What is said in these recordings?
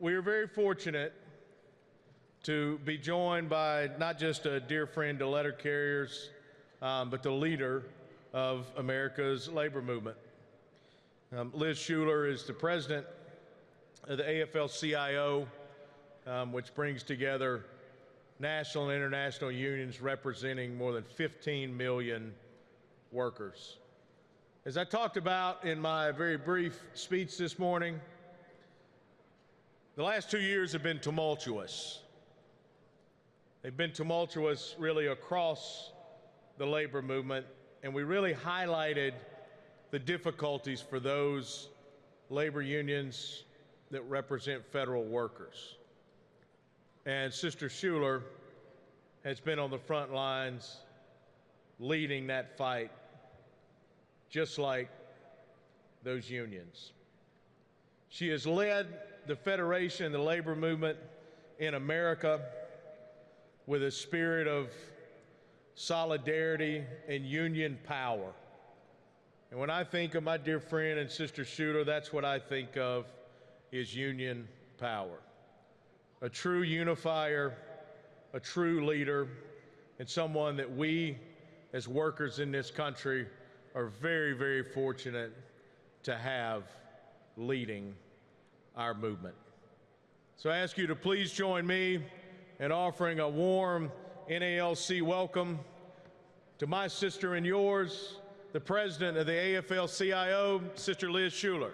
We are very fortunate to be joined by not just a dear friend to letter carriers, but the leader of America's labor movement. Liz Schuler is the president of the AFL-CIO, which brings together national and international unions representing more than 15 million workers. As I talked about in my very brief speech this morning, the last 2 years have been tumultuous. They've been tumultuous really across the labor movement, and we really highlighted the difficulties for those labor unions that represent federal workers. And Sister Shuler has been on the front lines leading that fight, just like those unions. She has led the Federation and the labor movement in America with a spirit of solidarity and union power. And when I think of my dear friend and Sister Shuler, that's what I think of is union power. A true unifier, a true leader, and someone that we as workers in this country are very, very fortunate to have leading our movement. So I ask you to please join me in offering a warm NALC welcome to my sister and yours, the president of the AFL-CIO, Sister Liz Schuler.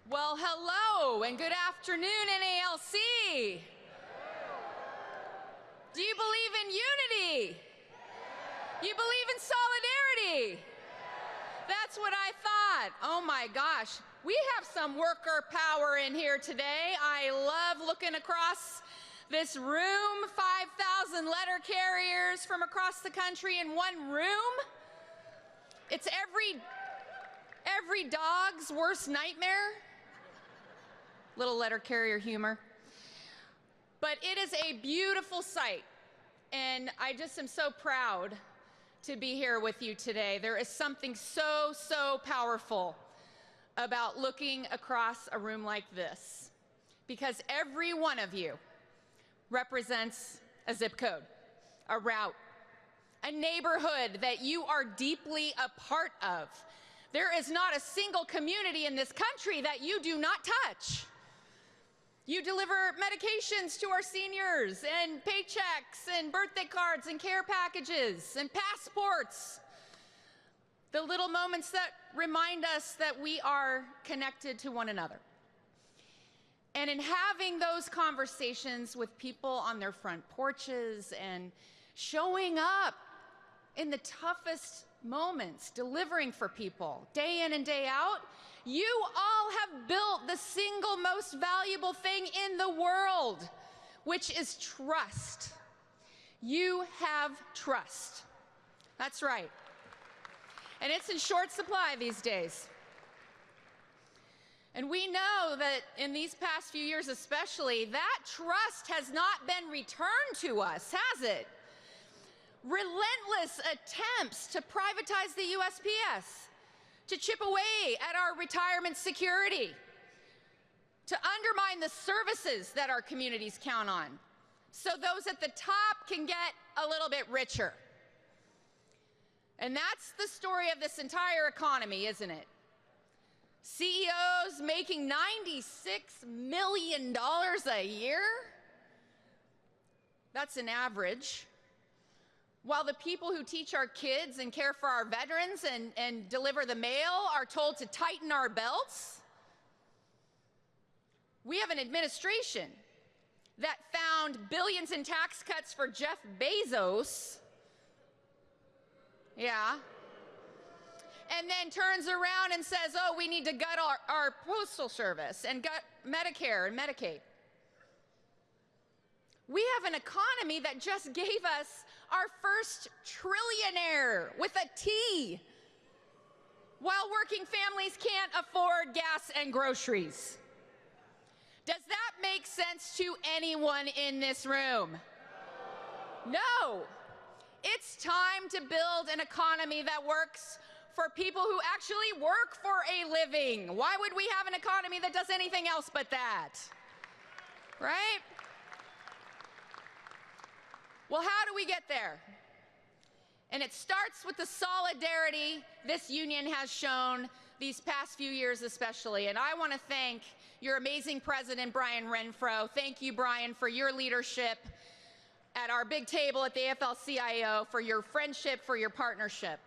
Well, hello and good afternoon, NALC. Do you believe in unity? You believe in solidarity? That's what I thought. Oh my gosh, we have some worker power in here today. I love looking across this room, 5,000 letter carriers from across the country in one room. It's every dog's worst nightmare. Little letter carrier humor. But it is a beautiful sight, and I just am so proud to be here with you today. There is something so, so powerful about looking across a room like this, because every one of you represents a zip code, a route, a neighborhood that you are deeply a part of. There is not a single community in this country that you do not touch. You deliver medications to our seniors, and paychecks, and birthday cards, and care packages, and passports. The little moments that remind us that we are connected to one another. And in having those conversations with people on their front porches and showing up in the toughest moments, delivering for people, day in and day out, you all have built the single most valuable thing in the world, which is trust. You have trust. That's right. And it's in short supply these days. And we know that in these past few years especially, that trust has not been returned to us, has it? Relentless attempts to privatize the USPS, to chip away at our retirement security, to undermine the services that our communities count on, so those at the top can get a little bit richer. And that's the story of this entire economy, isn't it? CEOs making $96 million a year? That's an average. While the people who teach our kids and care for our veterans and deliver the mail are told to tighten our belts. We have an administration that found billions in tax cuts for Jeff Bezos. Yeah. And then turns around and says, oh, we need to gut our postal service and gut Medicare and Medicaid. We have an economy that just gave us our first trillionaire with a T. while working families can't afford gas and groceries. Does that make sense to anyone in this room? No. It's time to build an economy that works for people who actually work for a living. Why would we have an economy that does anything else but that? Right? Well, how do we get there? And it starts with the solidarity this union has shown these past few years especially. And I want to thank your amazing president, Brian Renfro. Thank you, Brian, for your leadership at our big table at the AFL-CIO, for your friendship, for your partnership.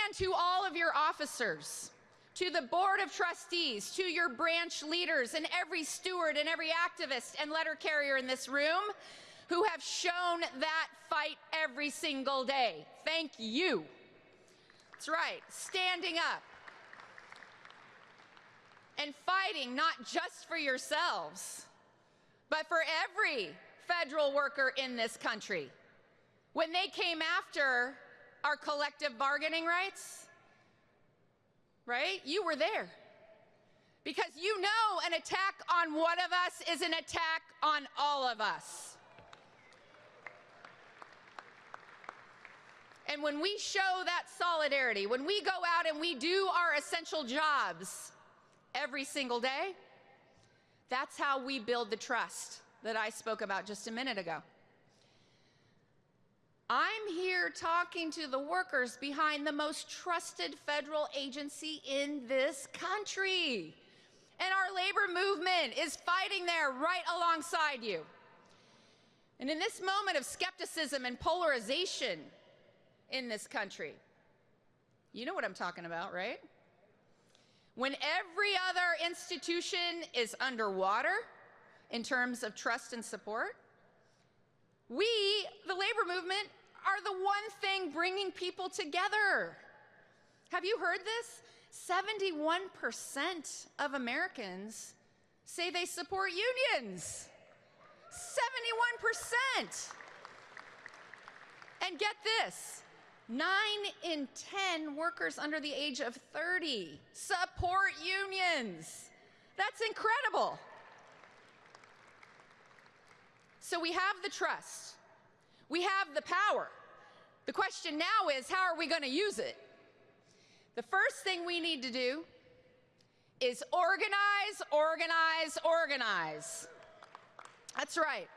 And to all of your officers, to the board of trustees, to your branch leaders, and every steward and every activist and letter carrier in this room who have shown that fight every single day. Thank you. That's right, standing up and fighting not just for yourselves, but for every federal worker in this country. When they came after our collective bargaining rights, right? You were there. Because you know an attack on one of us is an attack on all of us. And when we show that solidarity, when we go out and we do our essential jobs every single day, that's how we build the trust that I spoke about just a minute ago. I'm here talking to the workers behind the most trusted federal agency in this country. And our labor movement is fighting there right alongside you. And in this moment of skepticism and polarization in this country, you know what I'm talking about, right? When every other institution is underwater in terms of trust and support, we, the labor movement, are the one thing bringing people together. Have you heard this? 71% of Americans say they support unions. 71%. And get this, 9 in 10 workers under the age of 30 support unions. That's incredible. So we have the trust. We have the power. The question now is, how are we going to use it? The first thing we need to do is organize, organize, organize. That's right.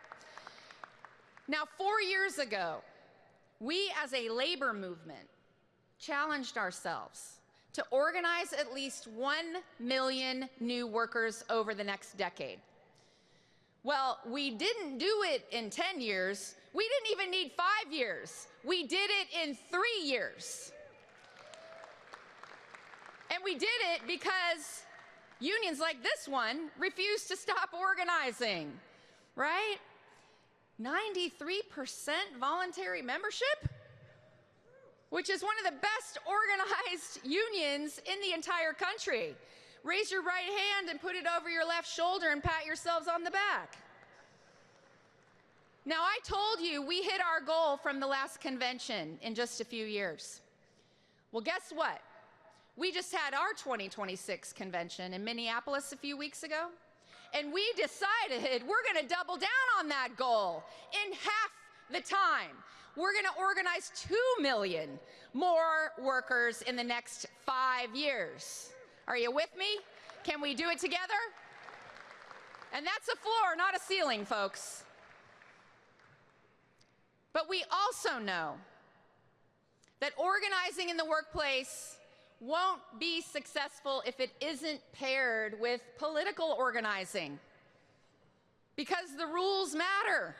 Now, 4 years ago, we as a labor movement challenged ourselves to organize at least 1 million new workers over the next decade. Well, we didn't do it in 10 years. We didn't even need 5 years. We did it in 3 years. And we did it because unions like this one refused to stop organizing, right? 93% voluntary membership, which is one of the best organized unions in the entire country. Raise your right hand and put it over your left shoulder and pat yourselves on the back. Now, I told you we hit our goal from the last convention in just a few years. Well, guess what? We just had our 2026 convention in Minneapolis a few weeks ago, and we decided we're going to double down on that goal in half the time. We're going to organize 2 million more workers in the next 5 years. Are you with me? Can we do it together? And that's a floor, not a ceiling, folks. But we also know that organizing in the workplace won't be successful if it isn't paired with political organizing. Because the rules matter.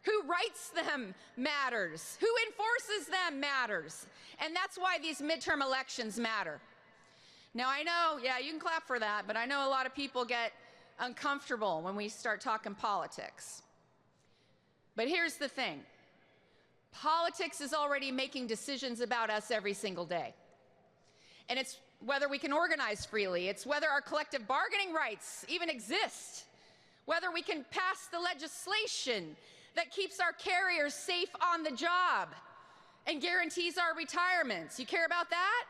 Who writes them matters. Who enforces them matters. And that's why these midterm elections matter. Now, I know, yeah, you can clap for that, but I know a lot of people get uncomfortable when we start talking politics. But here's the thing. Politics is already making decisions about us every single day. And it's whether we can organize freely. It's whether our collective bargaining rights even exist. Whether we can pass the legislation that keeps our carriers safe on the job and guarantees our retirements. You care about that?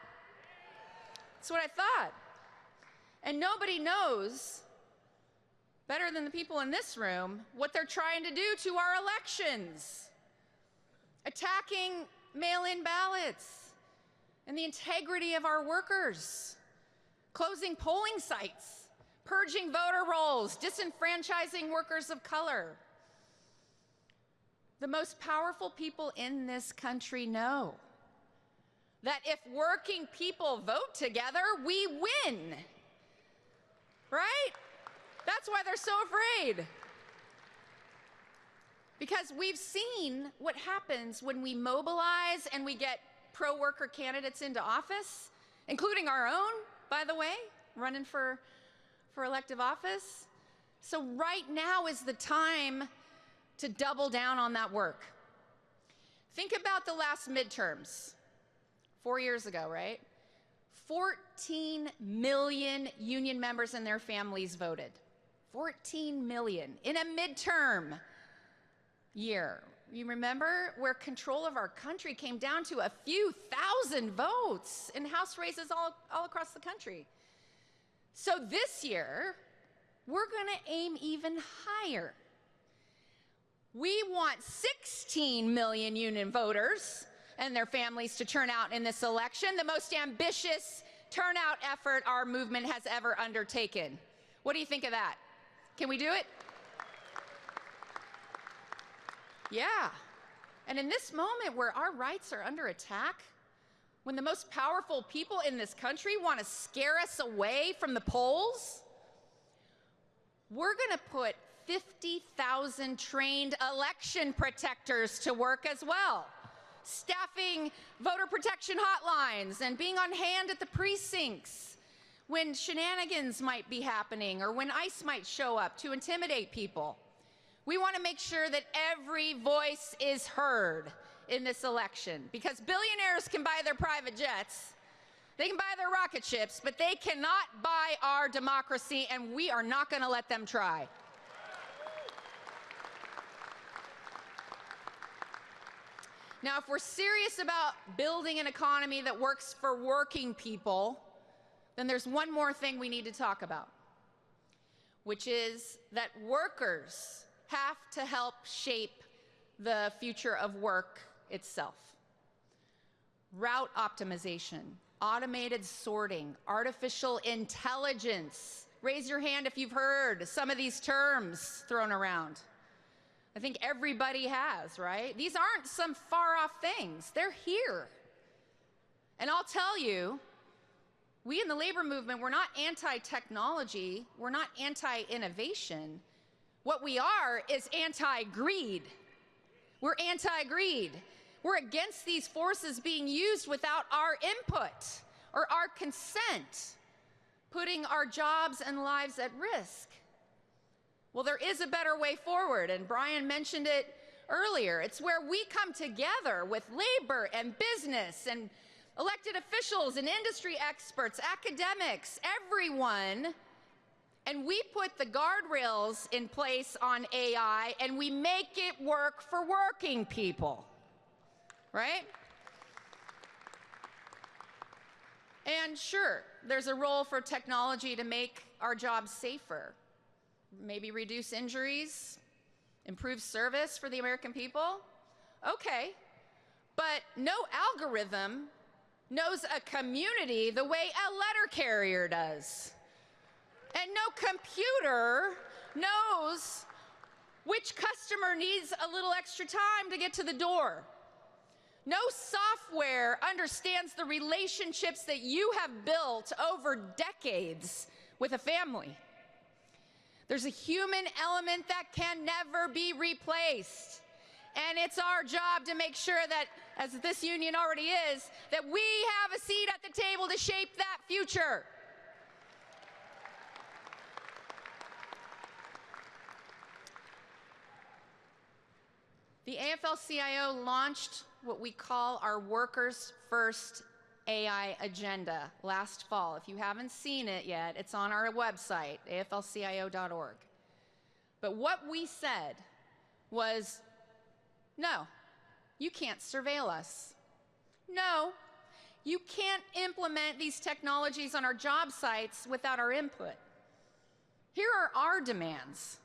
That's what I thought. And nobody knows better than the people in this room what they're trying to do to our elections. Attacking mail-in ballots and the integrity of our workers. Closing polling sites. Purging voter rolls. Disenfranchising workers of color. The most powerful people in this country know that if working people vote together, we win. Right? That's why they're so afraid. Because we've seen what happens when we mobilize and we get pro-worker candidates into office, including our own, by the way, running for elective office. So right now is the time to double down on that work. Think about the last midterms, 4 years ago, right? 14 million union members and their families voted. 14 million in a midterm year. You remember where control of our country came down to a few thousand votes in House races all across the country. So this year, we're going to aim even higher. We want 16 million union voters and their families to turn out in this election, the most ambitious turnout effort our movement has ever undertaken. What do you think of that? Can we do it? Yeah. And in this moment where our rights are under attack, when the most powerful people in this country want to scare us away from the polls, we're going to put 50,000 trained election protectors to work as well, staffing voter protection hotlines and being on hand at the precincts when shenanigans might be happening or when ICE might show up to intimidate people. We want to make sure that every voice is heard in this election, because billionaires can buy their private jets, they can buy their rocket ships, but they cannot buy our democracy, and we are not going to let them try. Now, if we're serious about building an economy that works for working people, then there's one more thing we need to talk about, which is that workers have to help shape the future of work itself. Route optimization, automated sorting, artificial intelligence. Raise your hand if you've heard some of these terms thrown around. I think everybody has, right? These aren't some far-off things. They're here. And I'll tell you, we in the labor movement, we're not anti-technology. We're not anti-innovation. What we are is anti-greed. We're anti-greed. We're against these forces being used without our input or our consent, putting our jobs and lives at risk. Well, there is a better way forward, and Brian mentioned it earlier. It's where we come together with labor and business and elected officials and industry experts, academics, everyone, and we put the guardrails in place on AI, and we make it work for working people, right? And sure, there's a role for technology to make our jobs safer, maybe reduce injuries, improve service for the American people. Okay, but no algorithm knows a community the way a letter carrier does. And no computer knows which customer needs a little extra time to get to the door. No software understands the relationships that you have built over decades with a family. There's a human element that can never be replaced. And it's our job to make sure that, as this union already is, that we have a seat at the table to shape that future. The AFL-CIO launched what we call our Workers First AI agenda last fall. If you haven't seen it yet, it's on our website, aflcio.org. But what we said was, no, you can't surveil us. No, You can't implement these technologies on our job sites without our input. Here are our demands.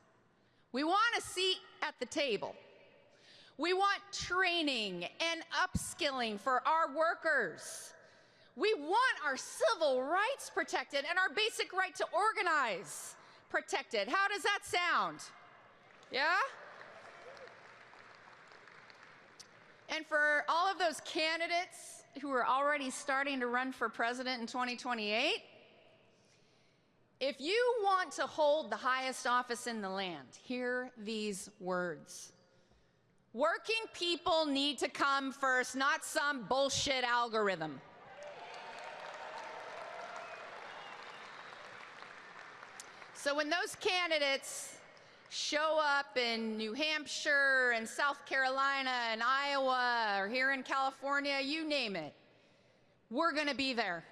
We want a seat at the table. We want training and upskilling for our workers. We want our civil rights protected and our basic right to organize protected. How does that sound? Yeah? And for all of those candidates who are already starting to run for president in 2028, if you want to hold the highest office in the land, hear these words. Working people need to come first, not some bullshit algorithm. So when those candidates show up in New Hampshire and South Carolina and Iowa or here in California, you name it, we're going to be there.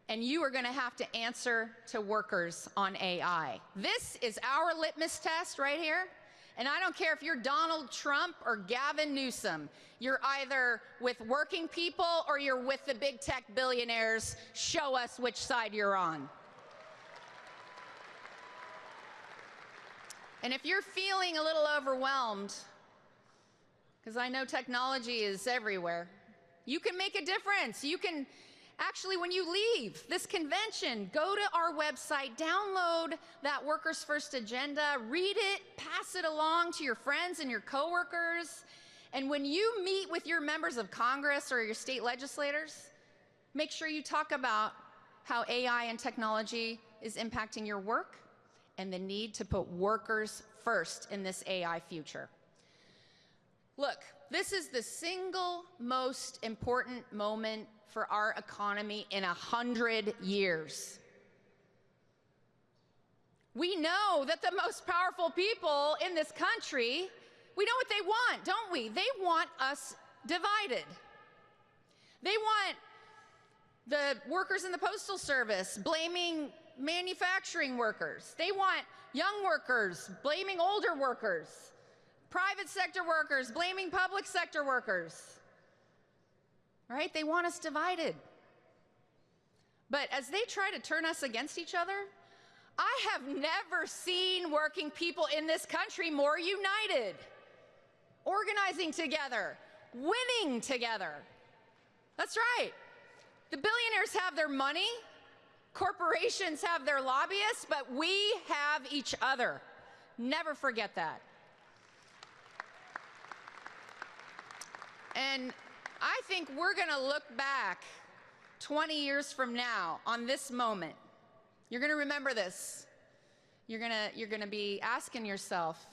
And you are going to have to answer to workers on AI. This is our litmus test right here. And I don't care if you're Donald Trump or Gavin Newsom. You're either with working people or you're with the big tech billionaires. Show us which side you're on. And if you're feeling a little overwhelmed, because I know technology is everywhere, you can make a difference. You can actually, when you leave this convention, go to our website, download that Workers First agenda, read it, pass it along to your friends and your coworkers. And when you meet with your members of Congress or your state legislators, make sure you talk about how AI and technology is impacting your work and the need to put workers first in this AI future. Look, this is the single most important moment for our economy in 100 years. We know that the most powerful people in this country, we know what they want, don't we? They want us divided. They want the workers in the Postal Service blaming manufacturing workers. They want young workers blaming older workers. Private sector workers blaming public sector workers. Right? They want us divided. But as they try to turn us against each other, I have never seen working people in this country more united, organizing together, winning together. That's right. The billionaires have their money, corporations have their lobbyists, but we have each other. Never forget that. And I think we're going to look back 20 years from now on this moment. You're going to remember this. You're going to be asking yourself,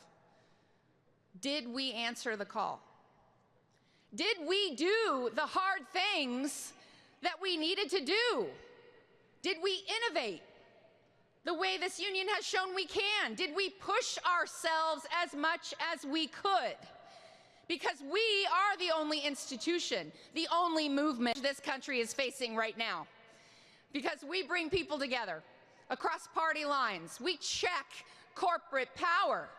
did we answer the call? Did we do the hard things that we needed to do? Did we innovate the way this union has shown we can? Did we push ourselves as much as we could? Because we are the only institution, the only movement this country is facing right now. Because we bring people together across party lines. We check corporate power.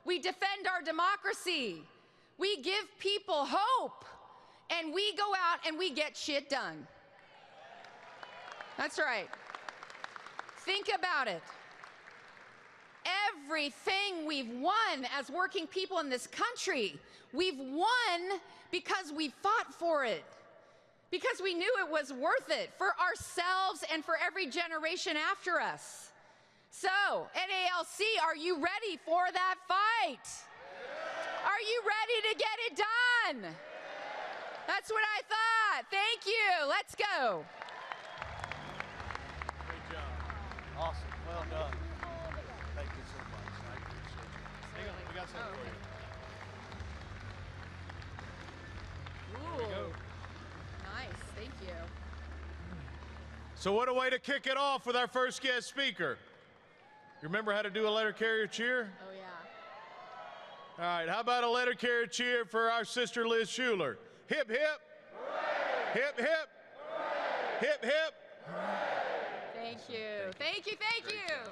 We defend our democracy. We give people hope. And we go out and we get shit done. That's right. Think about it. Everything we've won as working people in this country, we've won because we fought for it, because we knew it was worth it for ourselves and for every generation after us. So, NALC, are you ready for that fight? Are you ready to get it done? That's what I thought. Thank you. Let's go. Great job. Awesome. Well done. Thank you so much. I appreciate it. Hang on, we got something for you. Ooh. There we go. Nice. Thank you. So what a way to kick it off with our first guest speaker. You remember how to do a letter carrier cheer? Oh, yeah. All right, how about a letter carrier cheer for our sister Liz Schuler? Hip, hip. Hooray! Hip, hip. Hooray! Hip, hip. Thank you. Thank you. Thank you.